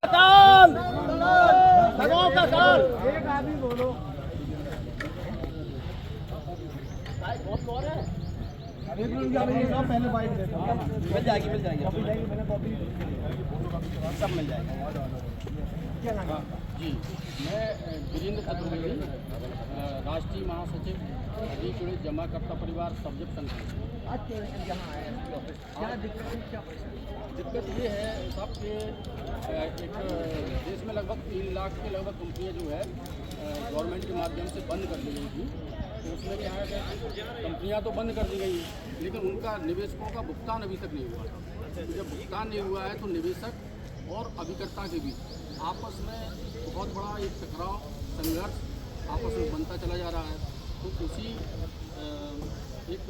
काल सगाओं का काल। एक आदमी बोलो। पहले बाइट देता हूँ। मिल जाएगी मैंने कॉपी सब मिल जाएगा। क्या नाम है? जी, मैं वीरेंद्र चतुर्वेदी, राष्ट्रीय महासचिव अधिकृत जमाकर्ता परिवार सब्जेक्ट संघ। आज तो यहाँ आए हैं ऑफिस, क्या दिक्कत है, क्या परेशानी? दिक्कत ये है साहब कि एक देश में लगभग 3 लाख के लगभग कंपनियाँ जो है गवर्नमेंट के माध्यम से बंद कर दी गई थी। तो उसमें क्या है कि कंपनियाँ तो बंद कर दी गई, लेकिन उनका निवेशकों का भुगतान अभी तक नहीं हुआ। तो जब भुगतान नहीं हुआ है तो निवेशक और अभिकर्ता के बीच आपस में बहुत बड़ा एक टकराव, संघर्ष आपस में बनता चला जा रहा है। तो उसी एक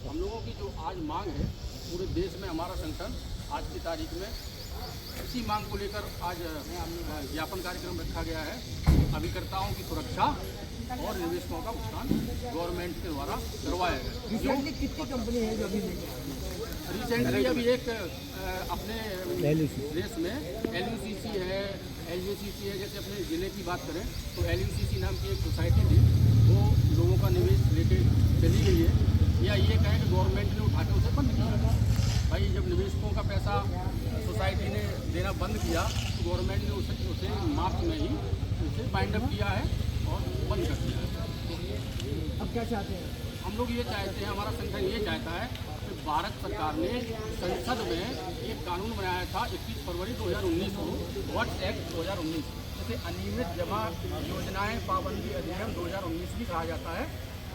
हम लोगों की जो आज मांग है पूरे देश में, हमारा संगठन आज की तारीख में इसी मांग को लेकर आज ज्ञापन कार्यक्रम रखा गया है। अभिकर्ताओं की सुरक्षा और निवेशकों का भुगतान गवर्नमेंट के द्वारा करवाया गया। रिसेंटली कितनी कंपनी है जो अभी लेके रिसेंटली अभी एक अपने देश में LUCC है, LJCC है। जैसे अपने ज़िले की बात करें तो LUCC नाम की एक सोसाइटी थी, वो लोगों का निवेश लेके चली गई है, या ये कहें कि गवर्नमेंट ने उठा के उसे बंद किया। भाई जब निवेशकों का पैसा सोसाइटी ने देना बंद किया तो गवर्नमेंट ने उसे मार्च में ही उसे बाइंड अप किया है और बंद कर दिया है। अब क्या चाहते हैं? हम लोग ये चाहते हैं, हमारा संगठन ये चाहता है कि भारत सरकार ने संसद में एक कानून बनाया था 21 फरवरी 2019 को, वर्ड्स एक्ट 2019, जिसे अनियमित जमा योजनाएं पाबंदी अधिनियम 2019 भी कहा जाता है।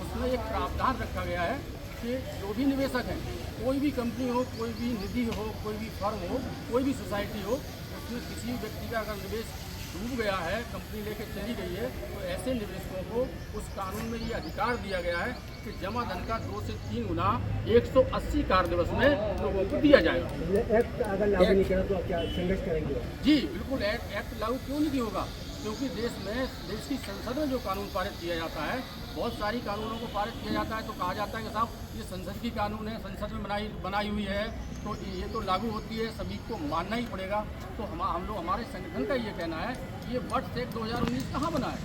उसमें एक प्रावधान रखा गया है कि जो भी निवेशक हैं, कोई भी कंपनी हो, कोई भी निधि हो, कोई भी फर्म हो, कोई भी सोसाइटी हो, उसमें किसी व्यक्ति का अगर निवेश डूब गया है, कंपनी लेके चली गई है, तो ऐसे निवेशकों को उस कानून में ये अधिकार दिया गया है कि जमा धन का 2 से 3 गुना 180 कार्य दिवस में लोगों को दिया जाएगा। एक्ट अगर लागू नहीं करा तो आप क्या संघर्ष करेंगे? जी बिल्कुल, एक्ट लागू क्यों नहीं होगा, क्योंकि देश की संसद में जो कानून पारित किया जाता है, बहुत सारी कानूनों को पारित किया जाता है तो कहा जाता है कि साहब ये संसद की कानून है, संसद में बनाई हुई है, तो ये तो लागू होती है, सभी को मानना ही पड़ेगा। तो हम लोग, हमारे संगठन का ये कहना है कि ये वर्ष 2019 कहाँ बना है,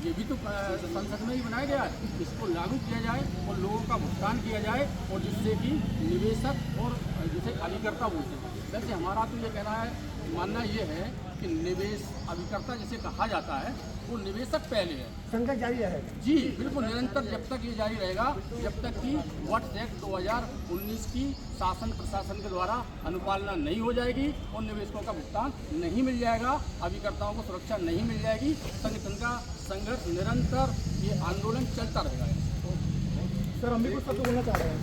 ये भी तो संसद में ही बनाया गया है। इसको लागू किया जाए और लोगों का भुगतान किया जाए, और जिससे कि निवेशक और जिसे अभिकर्ता बोलते हैं, वैसे हमारा तो ये कहना है, मानना ये है कि निवेश अभिकर्ता जिसे कहा जाता है वो निवेशक पहले है। संघर्ष जारी रहेगा? जी बिल्कुल, निरंतर जब तक ये जारी रहेगा, जब तक कि वर्ष एक्ट 2019 की शासन प्रशासन के द्वारा अनुपालना नहीं हो जाएगी और निवेशकों का भुगतान नहीं मिल जाएगा, अभिकर्ताओं को सुरक्षा नहीं मिल जाएगी। संगठन का संघर्ष निरंतर, ये आंदोलन चलता रहेगा। सर हम भी कुछ शब्द बोलना चाह रहे हैं।